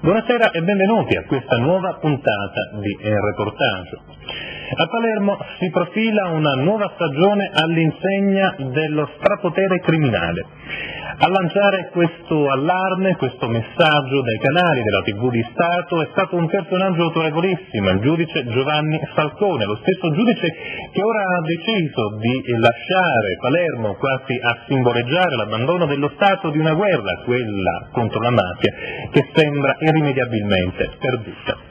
Buonasera e benvenuti a questa nuova puntata di Reportage. A Palermo si profila una nuova stagione all'insegna dello strapotere criminale. A lanciare questo allarme, questo messaggio dai canali della TV di Stato è stato un personaggio autorevolissimo, il giudice Giovanni Falcone, lo stesso giudice che ora ha deciso di lasciare Palermo quasi a simboleggiare l'abbandono dello Stato di una guerra, quella contro la mafia, che sembra irrimediabilmente perduta.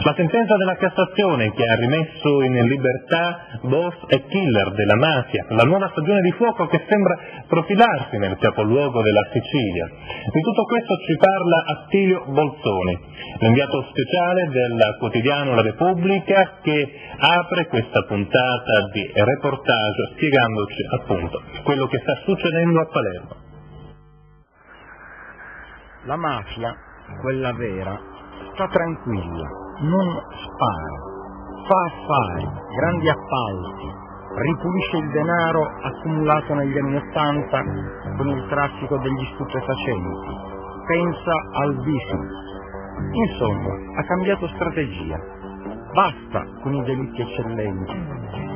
La sentenza della Cassazione che ha rimesso in libertà boss e killer della mafia, la nuova stagione di fuoco che sembra profilarsi nel capoluogo della Sicilia. Di tutto questo ci parla Attilio Bolzoni, l'inviato speciale del quotidiano La Repubblica, che apre questa puntata di Reportage spiegandoci appunto quello che sta succedendo a Palermo. La mafia, quella vera, sta tranquilla, non spara, fa affari, grandi appalti, ripulisce il denaro accumulato negli anni '80 con il traffico degli stupefacenti, pensa al business. Insomma, ha cambiato strategia. Basta con i delitti eccellenti,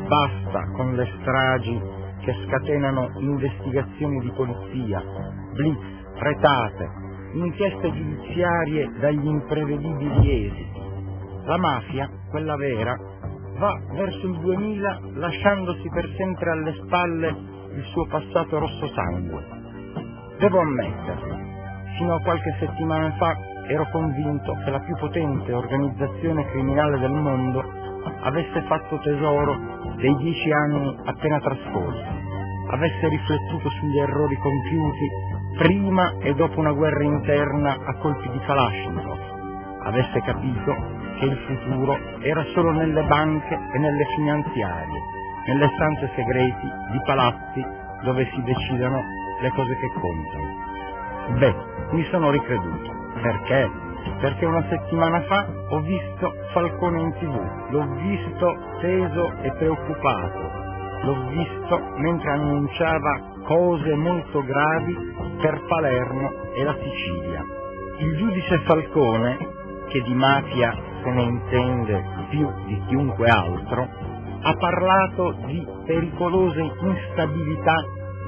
basta con le stragi che scatenano investigazioni di polizia, blitz, retate, inchieste giudiziarie dagli imprevedibili esiti. La mafia, quella vera, va verso il 2000 lasciandosi per sempre alle spalle il suo passato rosso sangue. Devo ammetterlo, fino a qualche settimana fa ero convinto che la più potente organizzazione criminale del mondo avesse fatto tesoro dei 10 anni appena trascorsi, avesse riflettuto sugli errori compiuti prima e dopo una guerra interna a colpi di Kalashnikov, avesse capito che il futuro era solo nelle banche e nelle finanziarie, nelle stanze segreti di palazzi dove si decidono le cose che contano. Beh, mi sono ricreduto. Perché? Perché una settimana fa ho visto Falcone in TV, l'ho visto teso e preoccupato, l'ho visto mentre annunciava cose molto gravi per Palermo e la Sicilia. Il giudice Falcone, che di mafia se ne intende più di chiunque altro, ha parlato di pericolose instabilità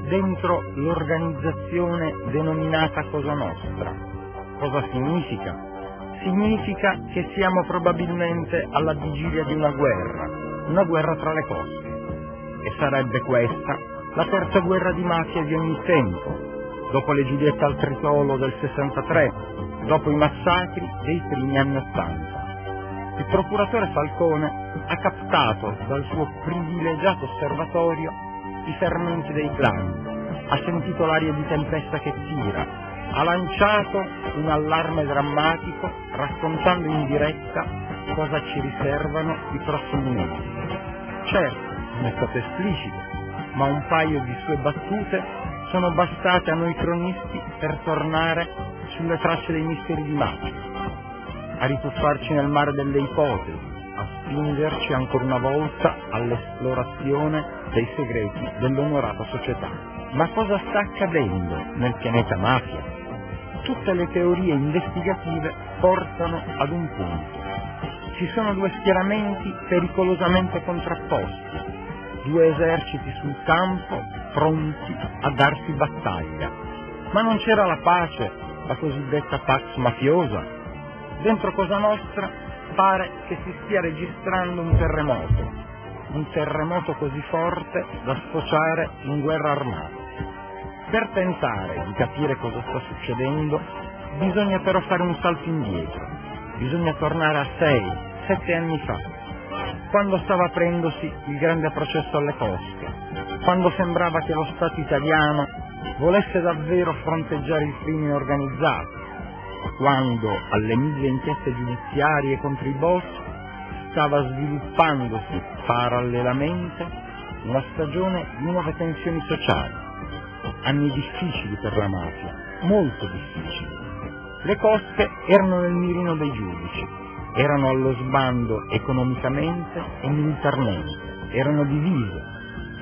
dentro l'organizzazione denominata Cosa Nostra. Cosa significa? Significa che siamo probabilmente alla vigilia di una guerra tra le cosche. E sarebbe questa la terza guerra di mafia di ogni tempo, dopo le Giuliette al Tritolo del 63, dopo i massacri dei primi anni '80. Il procuratore Falcone ha captato dal suo privilegiato osservatorio i fermenti dei clan, ha sentito l'aria di tempesta che tira, ha lanciato un allarme drammatico raccontando in diretta cosa ci riservano i prossimi mesi. Certo, non è stato esplicito, ma un paio di sue battute sono bastate a noi cronisti per tornare sulle tracce dei misteri di mafia, a rituffarci nel mare delle ipotesi, a spingerci ancora una volta all'esplorazione dei segreti dell'onorata società. Ma cosa sta accadendo nel pianeta mafia? Tutte le teorie investigative portano ad un punto. Ci sono due schieramenti pericolosamente contrapposti, due eserciti sul campo pronti a darsi battaglia. Ma non c'era la pace, la cosiddetta pax mafiosa? Dentro Cosa Nostra pare che si stia registrando un terremoto così forte da sfociare in guerra armata. Per tentare di capire cosa sta succedendo bisogna però fare un salto indietro, bisogna tornare a 6-7 anni fa, quando stava aprendosi il grande processo alle cosche, quando sembrava che lo Stato italiano volesse davvero fronteggiare il crimine organizzato, quando alle 1000 inchieste giudiziarie contro i boss stava sviluppandosi parallelamente una stagione di nuove tensioni sociali. Anni difficili per la mafia, molto difficili. Le cosche erano nel mirino dei giudici, erano allo sbando economicamente e militarmente, erano divise,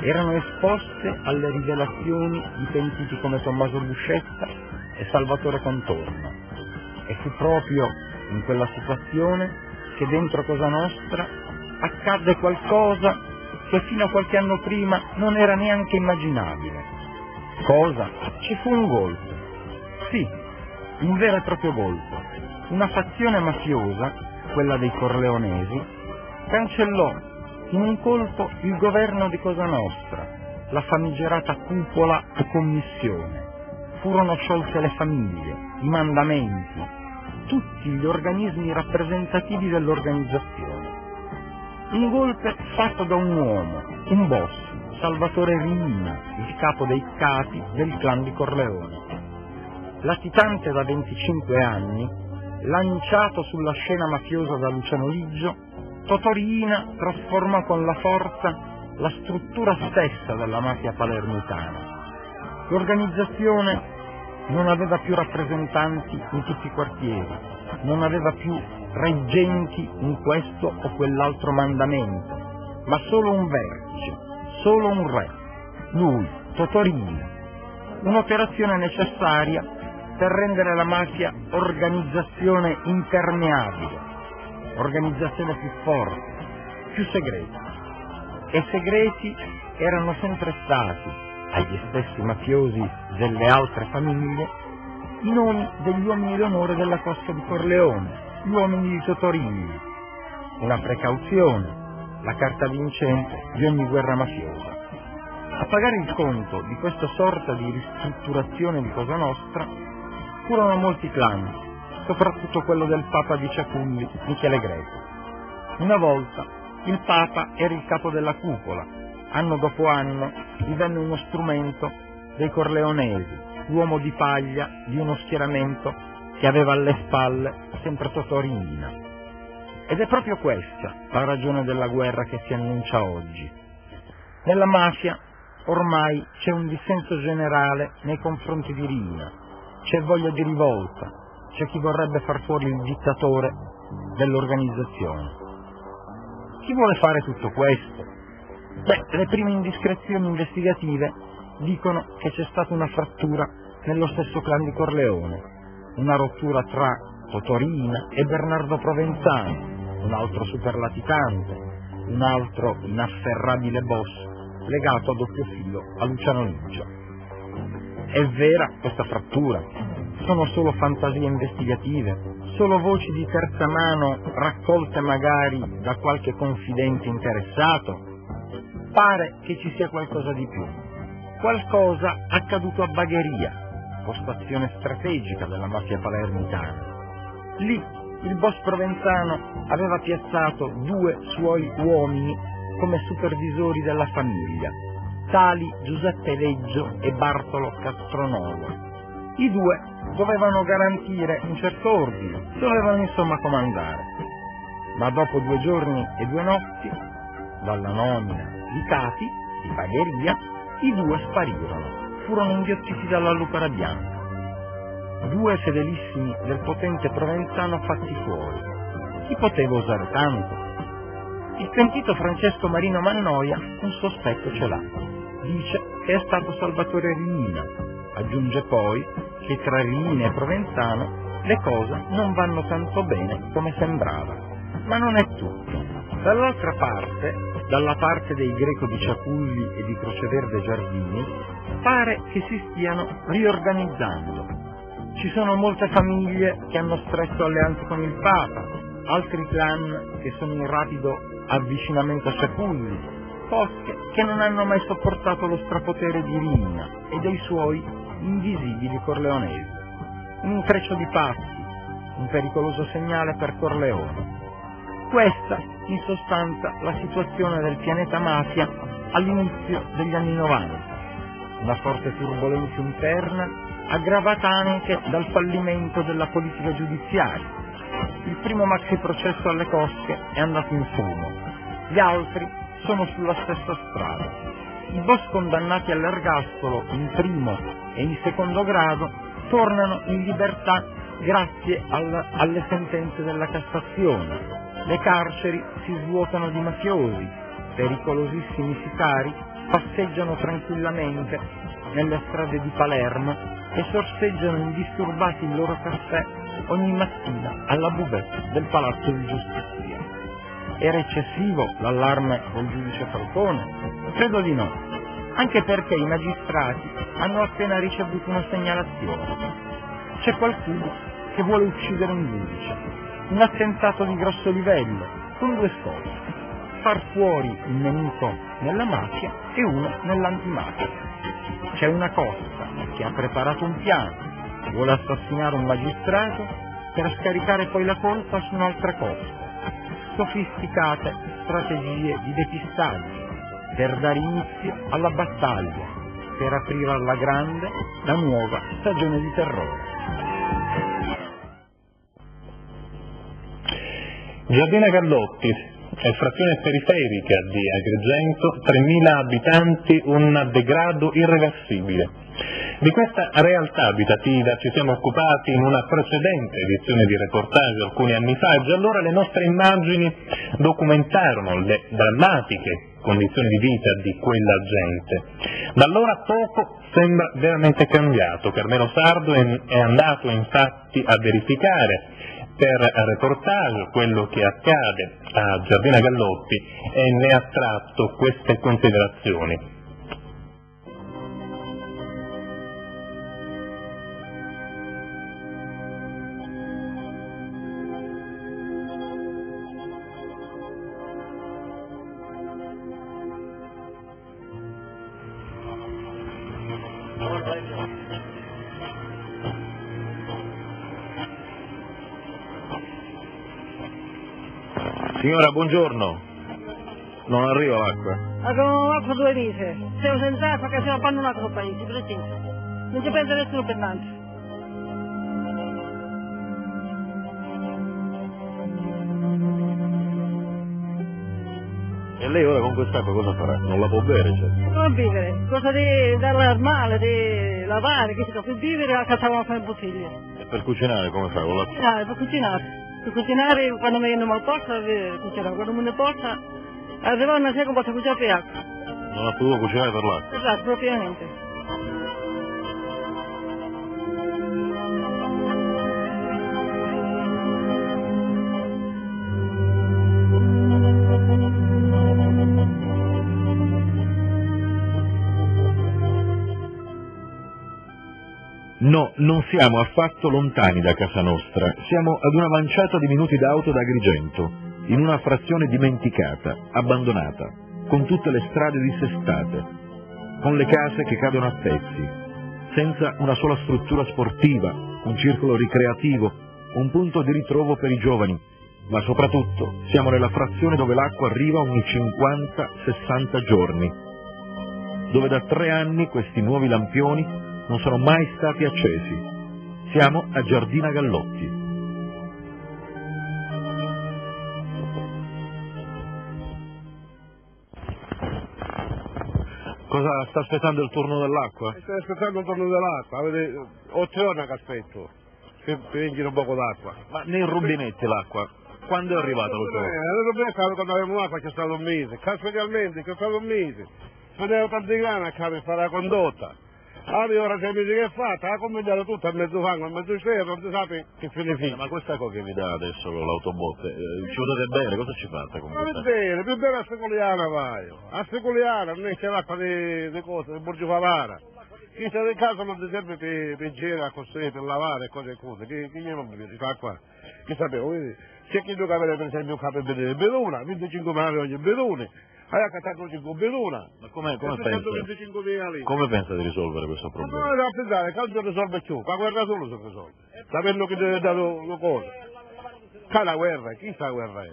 erano esposte alle rivelazioni di pentiti come Tommaso Buscetta e Salvatore Contorno. E fu proprio in quella situazione che dentro Cosa Nostra accadde qualcosa che fino a qualche anno prima non era neanche immaginabile. Cosa? Ci fu un golpe. Sì, un vero e proprio golpe. Una fazione mafiosa, quella dei Corleonesi, cancellò in un colpo il governo di Cosa Nostra, la famigerata cupola o commissione. Furono sciolte le famiglie, i mandamenti, tutti gli organismi rappresentativi dell'organizzazione. Un golpe fatto da un uomo, un boss, Salvatore Riina, il capo dei capi del clan di Corleone. Latitante da 25 anni, lanciato sulla scena mafiosa da Luciano Liggio, Totò Riina trasformò con la forza la struttura stessa della mafia palermitana. L'organizzazione non aveva più rappresentanti in tutti i quartieri, non aveva più reggenti in questo o quell'altro mandamento, ma solo un vertice, solo un re, lui, Totò Riina. Un'operazione necessaria per rendere la mafia organizzazione impermeabile, organizzazione più forte, più segreta. E segreti erano sempre stati, agli stessi mafiosi delle altre famiglie, i nomi degli uomini d'onore della cosca di Corleone, gli uomini di Totò Riina. Una precauzione, la carta vincente di ogni guerra mafiosa. A pagare il conto di questa sorta di ristrutturazione di Cosa Nostra furono molti clan, soprattutto quello del Papa di Ciaculli, Michele Greco. Una volta il Papa era il capo della cupola, anno dopo anno divenne uno strumento dei Corleonesi, l'uomo di paglia di uno schieramento che aveva alle spalle sempre Totò Riina. Ed è proprio questa la ragione della guerra che si annuncia oggi. Nella mafia ormai c'è un dissenso generale nei confronti di Riina, c'è voglia di rivolta, c'è chi vorrebbe far fuori il dittatore dell'organizzazione. Chi vuole fare tutto questo? Le prime indiscrezioni investigative dicono che c'è stata una frattura nello stesso clan di Corleone, una rottura tra Totò Riina e Bernardo Provenzano, un altro superlatitante, un altro inafferrabile boss legato a doppio filo a Luciano Liggio. È vera questa frattura? Sono solo fantasie investigative? Solo voci di terza mano raccolte magari da qualche confidente interessato? Pare che ci sia qualcosa di più. Qualcosa accaduto a Bagheria, postazione strategica della mafia palermitana. Lì il boss provenzano aveva piazzato 2 suoi uomini come supervisori della famiglia, tali Giuseppe Leggio e Bartolo Castronovo. I 2 dovevano garantire un certo ordine, dovevano insomma comandare. Ma dopo 2 giorni e 2 notti, dalla nomina di capi di Bagheria, i 2 sparirono, furono inghiottiti dalla lupara bianca. 2 fedelissimi del potente Provenzano fatti fuori. Chi poteva osare tanto? Il pentito Francesco Marino Mannoia un sospetto ce l'ha. Dice che è stato Salvatore Riina. Aggiunge poi che tra Riina e Provenzano le cose non vanno tanto bene come sembrava. Ma non è tutto. Dall'altra parte, dalla parte dei Greco di Ciaculli e di Croceverde Giardini, pare che si stiano riorganizzando. Ci sono molte famiglie che hanno stretto alleanze con il Papa, altri clan che sono in rapido avvicinamento a Ciaculli, cosche che non hanno mai sopportato lo strapotere di Riina e dei suoi invisibili corleonesi. Un intreccio di pazzi, un pericoloso segnale per Corleone. Questa, in sostanza, la situazione del pianeta mafia all'inizio degli anni 90. Una forte turbolenza interna aggravata anche dal fallimento della politica giudiziaria. Il primo maxi processo alle cosche è andato in fumo, gli altri sono sulla stessa strada. I boss condannati all'ergastolo in primo e in secondo grado tornano in libertà grazie alle sentenze della Cassazione. Le carceri si svuotano di mafiosi, pericolosissimi sicari passeggiano tranquillamente nelle strade di Palermo e sorseggiano indisturbati il loro caffè ogni mattina alla buvette del Palazzo di Giustizia. Era eccessivo l'allarme del giudice Falcone? Credo di no, anche perché i magistrati hanno appena ricevuto una segnalazione. C'è qualcuno che vuole uccidere un giudice, un attentato di grosso livello, con due scopi: far fuori un nemico nella mafia e uno nell'antimafia. C'è una costa che ha preparato un piano, vuole assassinare un magistrato per scaricare poi la colpa su un'altra costa. Sofisticate strategie di depistaggio per dare inizio alla battaglia, per aprire alla grande la nuova stagione di terrore. Giardina Gallotti, è frazione periferica di Agrigento, 3.000 abitanti, un degrado irreversibile. Di questa realtà abitativa ci siamo occupati in una precedente edizione di reportage alcuni anni fa e già allora le nostre immagini documentarono le drammatiche condizioni di vita di quella gente. Da allora poco sembra veramente cambiato. Carmelo Sardo è andato infatti a verificare per reportage quello che accade a Giardina Gallotti e ne ha tratto queste considerazioni. Signora, buongiorno. Non arriva l'acqua? Abbiamo l'acqua 2 mesi. Siamo senza acqua che siamo abbandonati nel paese, preciso. Non ci pensa nessuno per tanto. E lei ora con quest'acqua cosa farà? Non la può bere, certo. Come vivere? Cosa di darla al male, di lavare, che si fa per vivere a cattare una bottiglia. E per cucinare come fa? Con la... Per cucinare. Per cucinare, quando mi viene mal posta, cucinare. Quando mi ne posta, arriva una sera che posso cucinare per acqua. Non ha potuto cucinare per l'acqua? Esatto, propriamente. No, non siamo affatto lontani da casa nostra. Siamo ad una manciata di minuti d'auto da Agrigento, in una frazione dimenticata, abbandonata, con tutte le strade dissestate, con le case che cadono a pezzi, senza una sola struttura sportiva, un circolo ricreativo, un punto di ritrovo per i giovani, ma soprattutto siamo nella frazione dove l'acqua arriva ogni 50-60 giorni, dove da 3 anni questi nuovi lampioni non sono mai stati accesi. Siamo a Giardina Gallotti. Cosa sta aspettando il turno dell'acqua? Sto aspettando il turno dell'acqua, avete 8 ore che aspetto, per venire un poco d'acqua. Ma nei rubinetti l'acqua, quando è arrivata l'ultima volta? Nel rubinetto quando avevamo l'acqua c'è stato un mese, casualmente c'è stato un mese. Andiamo tanti grani a fare la condotta. Allora ora 6 mesi che è fatta, ha combinato tutto a mezzo fango, a mezzo stero, non si sa che fine finisce. Ma questa cosa che mi dà adesso con l'autobotte, ci potete bene, cosa ci fate con Ma questa? più bene a Seculiana vai, a Seculiana non c'è l'acqua di cose, di Borgio Favara. Chi sta in casa non ti serve per girare a costruire, per lavare e cose e cose, che gli non mi fa qua? Che sapevo, c'è chi deve avere per esempio un capo di beduna, 25 mani ogni bedone. Hai accattato 5 beduna. Ma come pensa di risolvere questo Ma problema? non devo pensare, che non si risolve più, la guerra solo si risolve. Sapendo che deve dare le cose. C'è la guerra, chi sa la guerra è?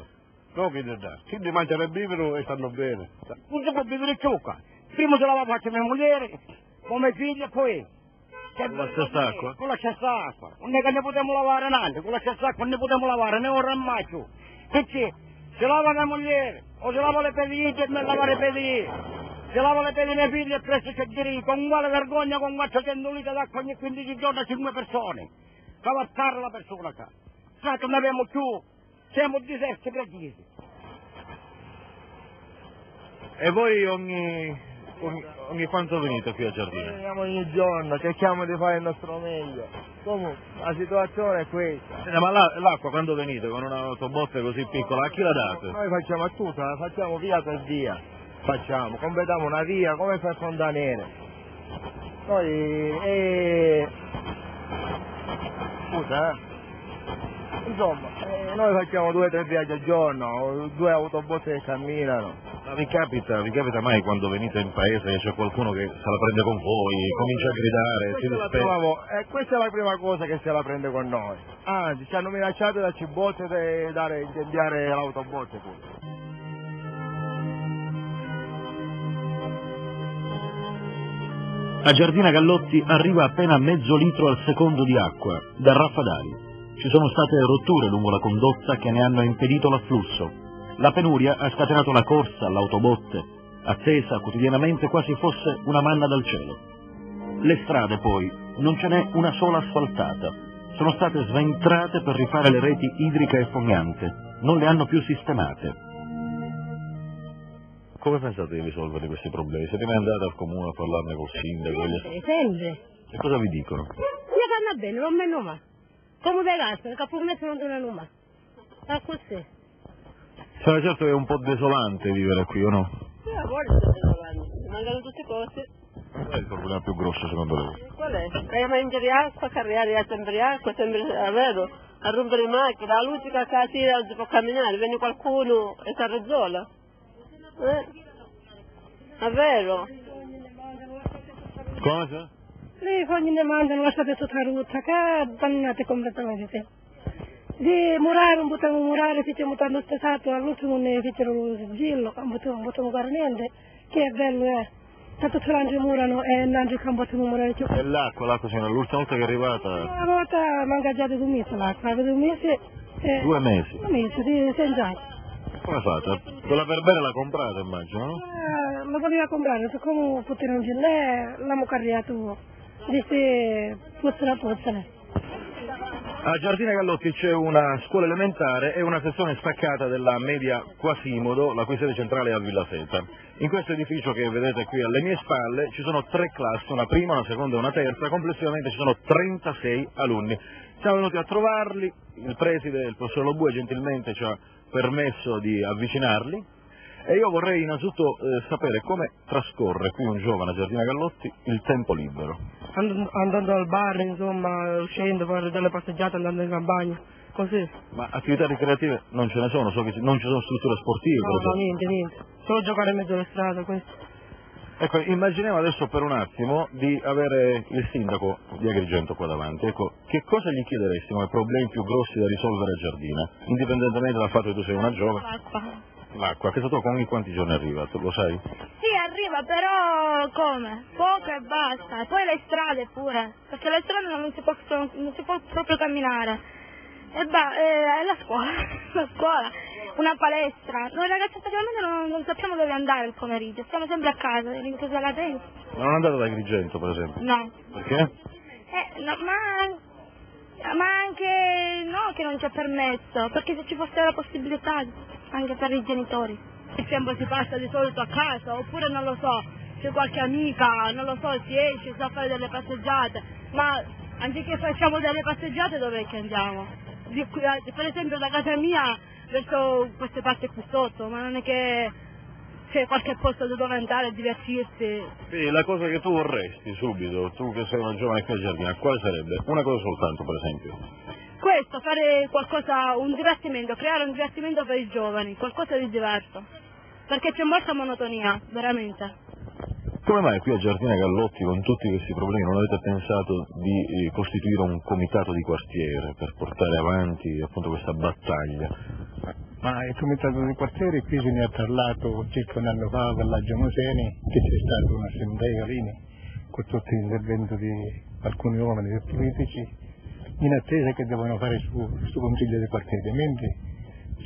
No che ne dà. Chi ne mangiano e vivono e stanno bene. Non si può vivere più qua. Prima se lavava anche mia moglie, come figlia poi. Con la stessa acqua? Con la stessa acqua. Non è che ne potremmo lavare niente, con la stessa acqua non ne potremmo lavare, ne ora mai più. Perché se lava mia moglie, o se lava le pedine per me lavare le pedine. Se lava le pedine mie figlie e presto c'è diritto, con uguale vergogna, con 400 litri d'acqua ogni 15 giorni a 5 persone. Cavazzare la persona qua. Sai che non abbiamo più, siamo deserti precisi. E voi ogni ogni quanto venite qui a Giardina? Veniamo ogni giorno, cerchiamo di fare il nostro meglio. Comunque, la situazione è questa. Ma l'acqua quando venite con un'autobotte così piccola, a chi la date? Noi facciamo tutto, la facciamo via per via. Completiamo una via come per Fontanere. Noi, scusa, insomma, noi facciamo 2 o 3 viaggi al giorno, 2 autobotte che camminano. Ma vi capita mai quando venite in paese che c'è qualcuno che se la prende con voi, comincia a gridare, si dispera? Questa è la prima cosa che se la prende con noi. Anzi, ci hanno minacciato da cibotte di incendiare l'autobotte pure. A Giardina Gallotti arriva appena mezzo litro al secondo di acqua, da Raffadali. Ci sono state rotture lungo la condotta che ne hanno impedito l'afflusso. La penuria ha scatenato la corsa all'autobotte, attesa quotidianamente quasi fosse una manna dal cielo. Le strade poi, non ce n'è una sola asfaltata. Sono state sventrate per rifare le reti idrica e fognante. Non le hanno più sistemate. Come pensate di risolvere questi problemi? Siete mai andati al comune a parlarne col sindaco? Sempre. E cosa vi dicono? Mi fanno bene, non me nulla. Come dei gatti, che pure me non danno nulla. È così. Sarà certo che è un po' desolante vivere qui, o no? A volte sono desolante, mancano tutte cose. Qual è il problema più grosso secondo lei? Qual è? Che mangiare acqua, carriare sempre acqua, sempre è vero, a rompere le macchine, la luce che a casa non si può camminare, viene qualcuno e si arrazzola. È vero? Cosa? Le foglie ne mangiano lasciate sotto la rotta, che dannate completamente. Di murare, non potevamo murare, facciamo tanto stesato, all'ultimo ne fecero lo sigillo, non potevamo fare niente, che bello è. Tanto ce l'angelo murano e l'angelo che non potevamo murare più. E l'acqua signora, l'ultima volta che è arrivata? Una volta manca già di 2 mesi l'acqua, avete 2 mesi. 2 mesi? 2 mesi, senza acqua. Come fate? Quella per bene la comprate immagino, no? La voleva comprare, siccome potevano girare, l'abbiamo carriato, disse pozzola. A Giardina Gallotti c'è una scuola elementare e una sezione staccata della media Quasimodo, la cui sede centrale è a Villa Seta. In questo edificio che vedete qui alle mie spalle ci sono 3 classi, una prima, una seconda e una terza, complessivamente ci sono 36 alunni. Siamo venuti a trovarli, il preside, il professor Lobue, gentilmente ci ha permesso di avvicinarli e io vorrei innanzitutto sapere come trascorre qui un giovane a Giardina Gallotti il tempo libero. Andando al bar, insomma, uscendo, fare delle passeggiate, andando in campagna, così. Ma attività ricreative non ce ne sono, so che non ci sono strutture sportive? No, niente. Solo giocare in mezzo alle strade, questo. Ecco, immaginiamo adesso per un attimo di avere il sindaco di Agrigento qua davanti. Ecco, che cosa gli chiederesti come problemi più grossi da risolvere a Giardina, indipendentemente dal fatto che tu sei una giovane? L'acqua, che tu ogni quanti giorni arriva, tu lo sai? Sì, arriva, però come? Poco e basta. E poi le strade pure, perché le strade non si può proprio camminare. E la scuola, una palestra. Noi ragazzi praticamente non sappiamo dove andare il pomeriggio, stiamo sempre a casa, rinchiusi alla tenda. Ma non andate ad Agrigento, per esempio? No. Perché? No, ma anche no che non c'è permesso, perché se ci fosse la possibilità anche per i genitori. Il tempo si passa di solito a casa, oppure non lo so, c'è qualche amica, non lo so, si esce, si fa fare delle passeggiate, ma anziché facciamo delle passeggiate dov'è che andiamo? Per esempio da casa mia verso queste parti qui sotto, ma non è che c'è qualche posto dove andare a divertirsi. Sì, la cosa che tu vorresti subito, tu che sei una giovane qui a Giardina, quale sarebbe? Una cosa soltanto, per esempio. Questo, fare qualcosa, un divertimento, creare un divertimento per i giovani, qualcosa di diverso, perché c'è molta monotonia, veramente. Come mai qui a Giardina Gallotti, con tutti questi problemi, non avete pensato di costituire un comitato di quartiere per portare avanti appunto questa battaglia? Ma il comitato di quartiere qui se ne ha parlato circa un anno fa a Villaggio Moseni, che c'è stata un'assemblea lì con tutto l'intervento di alcuni uomini e politici, in attesa che devono fare su consiglio di quartiere, mentre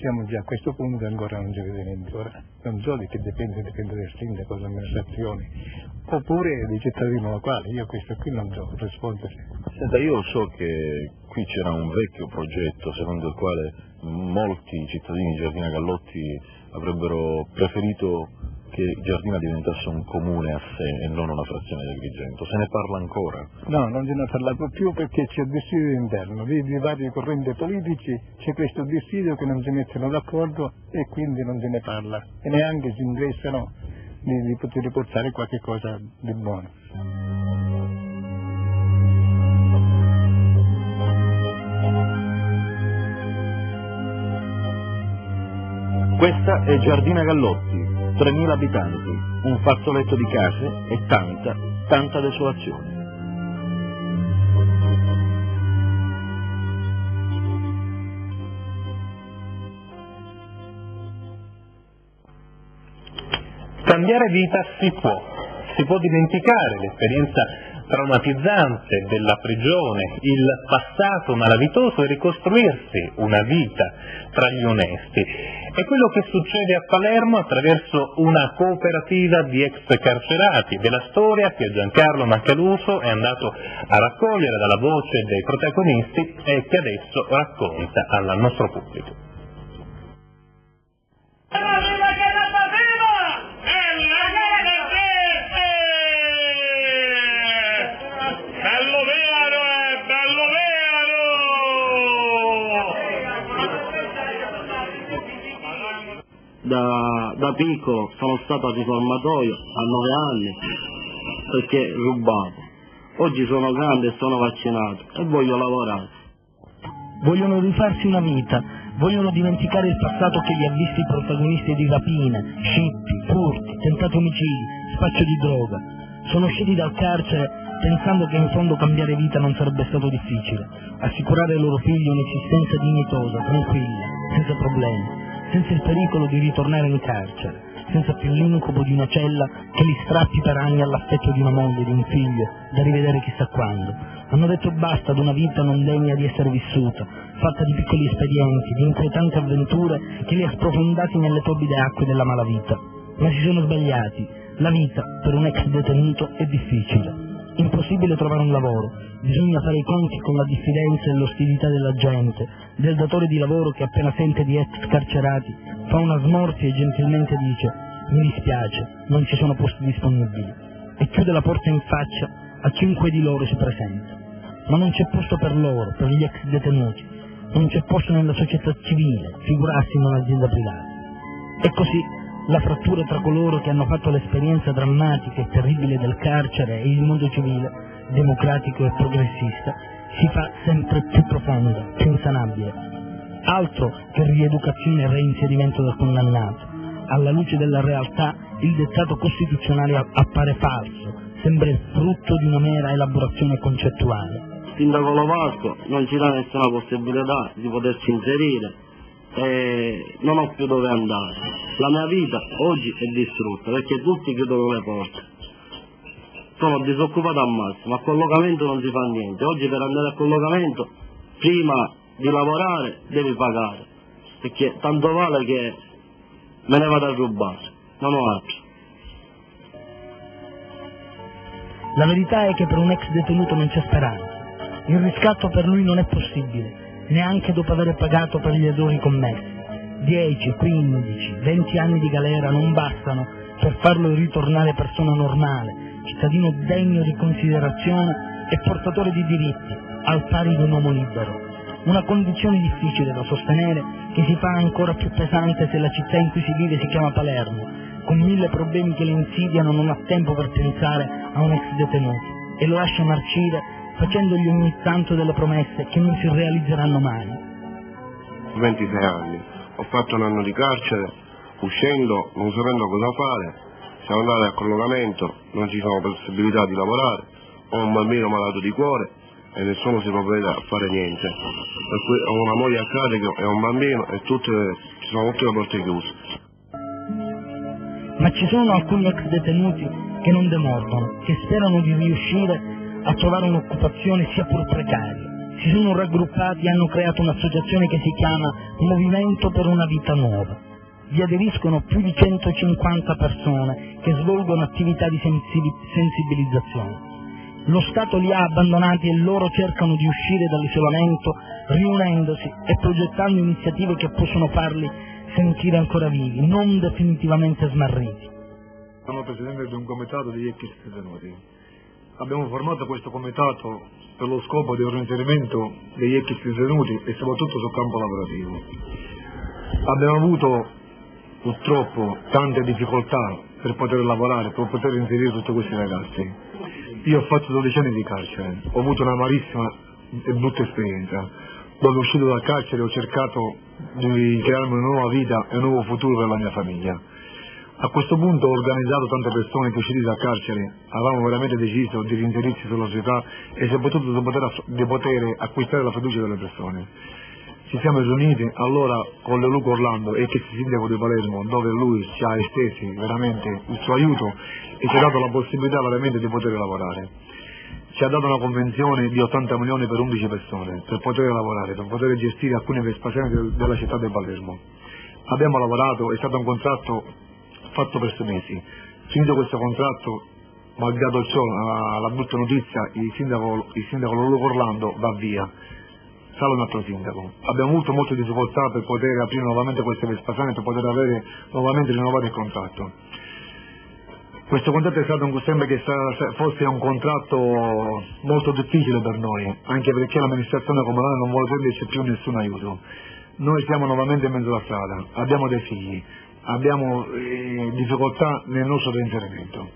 siamo già a questo punto e ancora non si vede niente. Ora non so di che dipende del sindaco, dell'amministrazione, oppure dei cittadini locali, io questo qui non so rispondere. Senta, io so che qui c'era un vecchio progetto secondo il quale molti cittadini di Giardina Gallotti avrebbero preferito che Giardina diventasse un comune a sé e non una frazione di Agrigento? Se ne parla ancora? No, non se ne è parlato più perché c'è il dissidio interno, di vari correnti politici c'è questo dissidio che non si mettono d'accordo e quindi non se ne parla e neanche si interessano di poter portare qualche cosa di buono. Questa è Giardina Gallotti, 3.000 abitanti, un fazzoletto di case e tanta desolazione. Cambiare vita si può dimenticare l'esperienza traumatizzante della prigione, il passato malavitoso e ricostruirsi una vita tra gli onesti. È quello che succede a Palermo attraverso una cooperativa di ex carcerati, della storia che Giancarlo Macaluso è andato a raccogliere dalla voce dei protagonisti e che adesso racconta al nostro pubblico. Da piccolo sono stato a riformatorio a 9 anni perché rubavo. Oggi sono grande e sono vaccinato e voglio lavorare. Vogliono rifarsi una vita, vogliono dimenticare il passato che li ha visti protagonisti di rapine, scippi, furti, tentati omicidi, spaccio di droga. Sono usciti dal carcere pensando che in fondo cambiare vita non sarebbe stato difficile, assicurare ai loro figli un'esistenza dignitosa, tranquilla, senza problemi, senza il pericolo di ritornare in carcere, senza più l'incubo di una cella che li strappi per anni all'affetto di una moglie, di un figlio, da rivedere chissà quando. Hanno detto basta ad una vita non degna di essere vissuta, fatta di piccoli espedienti, di inquietanti avventure che li ha sprofondati nelle torbide acque della malavita. Ma si sono sbagliati. La vita per un ex detenuto è difficile. Impossibile trovare un lavoro, bisogna fare i conti con la diffidenza e l'ostilità della gente, del datore di lavoro che appena sente di ex carcerati fa una smorfia e gentilmente dice «mi dispiace, non ci sono posti disponibili» e chiude la porta in faccia a chiunque di loro si presenta. Ma non c'è posto per loro, per gli ex detenuti, non c'è posto nella società civile, figurarsi in un'azienda privata. E così la frattura tra coloro che hanno fatto l'esperienza drammatica e terribile del carcere e il mondo civile, democratico e progressista, si fa sempre più profonda, più insanabile. Altro che rieducazione e reinserimento del condannato. Alla luce della realtà il dettato costituzionale appare falso, sembra il frutto di una mera elaborazione concettuale. Sindaco Lovasco non ci dà nessuna possibilità di poterci inserire e non ho più dove andare. La mia vita oggi è distrutta perché tutti chiudono le porte. Sono disoccupato al massimo, a collocamento non si fa niente. Oggi per andare a collocamento, prima di lavorare, devi pagare, perché tanto vale che me ne vado a rubare, non ho altro. La verità è che per un ex detenuto non c'è speranza. Il riscatto per lui non è possibile, neanche dopo aver pagato per gli errori commessi. 10, 15, 20 anni di galera non bastano per farlo ritornare persona normale, cittadino degno di considerazione e portatore di diritti, al pari di un uomo libero. Una condizione difficile da sostenere che si fa ancora più pesante se la città in cui si vive si chiama Palermo, con 1000 problemi che le insidiano, non ha tempo per pensare a un ex detenuto e lo lascia marcire facendogli ogni tanto delle promesse che non si realizzeranno mai. 26 anni, ho fatto un anno di carcere, uscendo, non sapendo cosa fare, siamo andati a collocamento, non ci sono possibilità di lavorare, ho un bambino malato di cuore e nessuno si provvede a fare niente. Per cui ho una moglie a carico e un bambino e ci sono tutte le porte chiuse. Ma ci sono alcuni ex detenuti che non demordono, che sperano di riuscire a trovare un'occupazione sia pur precaria. Si sono raggruppati e hanno creato un'associazione che si chiama Movimento per una vita nuova. Vi aderiscono più di 150 persone che svolgono attività di sensibilizzazione. Lo Stato li ha abbandonati e loro cercano di uscire dall'isolamento riunendosi e progettando iniziative che possono farli sentire ancora vivi, non definitivamente smarriti. presidente di un comitato degli ex detenuti. Abbiamo formato questo comitato per lo scopo del reinserimento degli ex detenuti e soprattutto sul campo lavorativo. Abbiamo avuto purtroppo tante difficoltà per poter lavorare, per poter inserire tutti questi ragazzi. Io ho fatto 12 anni di carcere, ho avuto una amarissima e brutta esperienza, dove uscito dal carcere ho cercato di crearmi una nuova vita e un nuovo futuro per la mia famiglia. A questo punto ho organizzato tante persone che usciti dal carcere avevamo veramente deciso di reinserirsi sulla società e soprattutto di poter acquistare la fiducia delle persone. Ci siamo riuniti allora con Leoluca Orlando, ex sindaco di Palermo, dove lui ci ha estesi veramente il suo aiuto e ci ha dato la possibilità veramente di poter lavorare. Ci ha dato una convenzione di 80 milioni per 11 persone per poter lavorare, per poter gestire alcune Vespasiane della città di Palermo. Abbiamo lavorato, è stato un contratto fatto per 6 mesi. Finito questo contratto, malgrado ciò, la brutta notizia, il sindaco Leoluca Orlando va via. Sale un altro sindaco. Abbiamo avuto molte difficoltà per poter aprire nuovamente queste Vespasiane, per poter avere nuovamente rinnovato il contratto. Questo contratto è stato sembra che fosse un contratto molto difficile per noi, anche perché l'amministrazione comunale non vuole prenderci più nessun aiuto. Noi siamo nuovamente in mezzo alla strada, abbiamo dei figli, abbiamo difficoltà nel nostro reinserimento.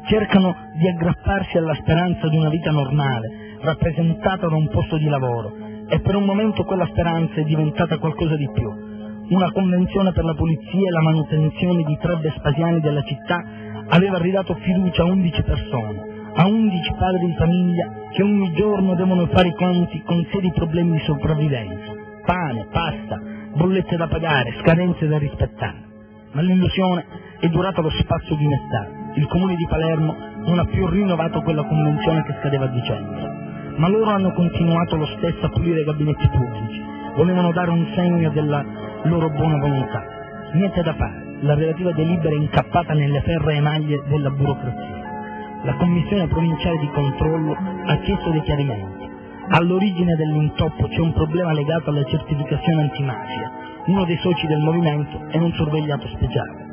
Cercano di aggrapparsi alla speranza di una vita normale, rappresentata da un posto di lavoro, e per un momento quella speranza è diventata qualcosa di più. Una convenzione per la pulizia e la manutenzione di 3 Vespasiani della città aveva ridato fiducia a 11 persone, a 11 padri di famiglia che ogni giorno devono fare i conti con seri problemi di sopravvivenza, pane, pasta, bollette da pagare, scadenze da rispettare. Ma l'illusione è durata lo spazio di un'estate. Il comune di Palermo non ha più rinnovato quella convenzione che scadeva a dicembre, ma loro hanno continuato lo stesso a pulire i gabinetti pubblici, volevano dare un segno della loro buona volontà. Niente da fare, la relativa delibera è incappata nelle ferree maglie della burocrazia. La commissione provinciale di controllo ha chiesto dei chiarimenti. All'origine dell'intoppo c'è un problema legato alla certificazione antimafia. Uno dei soci del movimento è un sorvegliato speciale.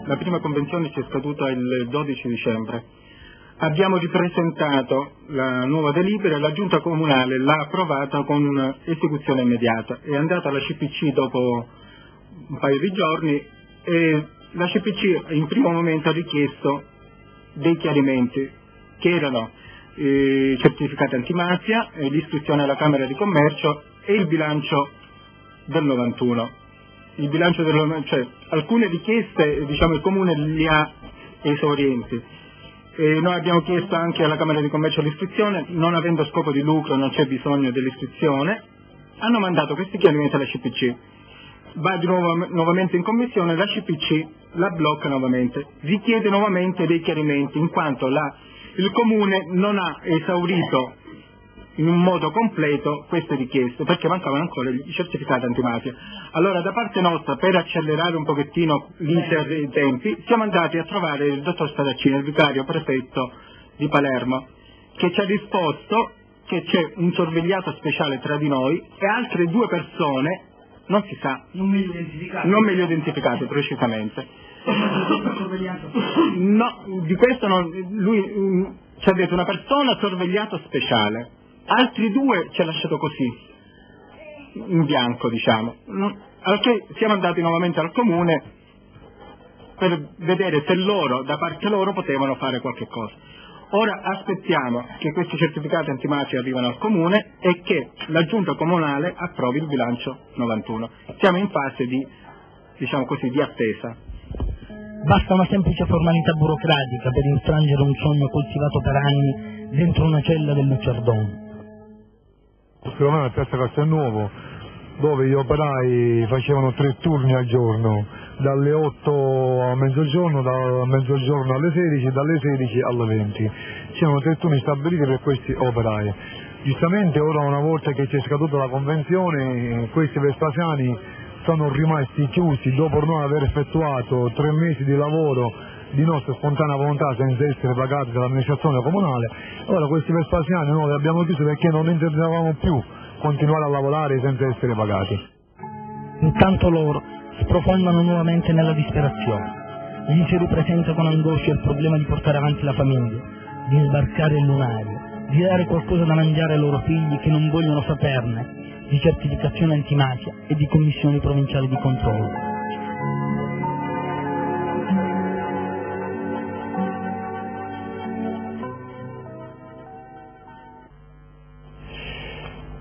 La prima convenzione ci è scaduta il 12 dicembre. Abbiamo ripresentato la nuova delibera e la giunta comunale l'ha approvata con esecuzione immediata. È andata alla CPC dopo un paio di giorni e la CPC in primo momento ha richiesto dei chiarimenti che erano certificati antimafia, l'istruzione alla Camera di Commercio e il bilancio del 91. Il bilancio cioè alcune richieste il Comune li ha esaurienti. Noi abbiamo chiesto anche alla Camera di Commercio l'istruzione, non avendo scopo di lucro non c'è bisogno dell'istruzione, hanno mandato questi chiarimenti alla CPC, va di nuovo nuovamente in commissione, la CPC la blocca nuovamente, richiede nuovamente dei chiarimenti in quanto il Comune non ha esaurito in un modo completo queste richieste perché mancavano ancora i certificati antimafia. Allora da parte nostra, per accelerare un pochettino l'iter dei tempi, siamo andati a trovare il dottor Spadaccini, il vicario prefetto di Palermo, che ci ha risposto che c'è un sorvegliato speciale tra di noi e altre 2 persone, non si sa, non meglio identificate precisamente. No, di questo lui ci ha detto una persona sorvegliato speciale. Altri 2 ci ha lasciato così, in bianco al che siamo andati nuovamente al Comune per vedere se da parte loro potevano fare qualche cosa. Ora aspettiamo che questi certificati antimafia arrivino al Comune e che la Giunta Comunale approvi il bilancio 91. Siamo in fase di attesa. Basta una semplice formalità burocratica per infrangere un sogno coltivato per anni dentro una cella del Luciardone. Secondo me a Piazza Castelnuovo, dove gli operai facevano 3 turni al giorno, dalle 8 a mezzogiorno, da mezzogiorno alle 16, dalle 16 alle 20. C'erano 3 turni stabiliti per questi operai. Giustamente ora, una volta che ci è scaduta la convenzione, questi Vespasiani sono rimasti chiusi dopo non aver effettuato 3 mesi di lavoro di nostra spontanea volontà senza essere pagati dall'amministrazione comunale. Ora questi Vespasiani noi li abbiamo chiusi perché non intendevamo più continuare a lavorare senza essere pagati. Intanto loro sprofondano nuovamente nella disperazione. Gli si ripresenta con angoscia il problema di portare avanti la famiglia, di sbarcare il lunario, di dare qualcosa da mangiare ai loro figli che non vogliono saperne, di certificazione antimafia e di commissioni provinciali di controllo.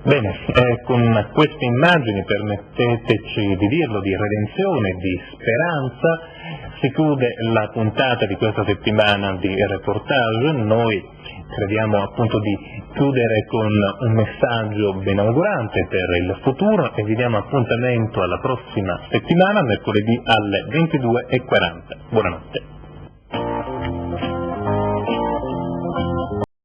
Bene, con queste immagini, permetteteci di dirlo, di redenzione, di speranza, si chiude la puntata di questa settimana di reportage. Noi crediamo appunto di chiudere con un messaggio benaugurante per il futuro e vi diamo appuntamento alla prossima settimana, mercoledì alle 22:40. Buonanotte.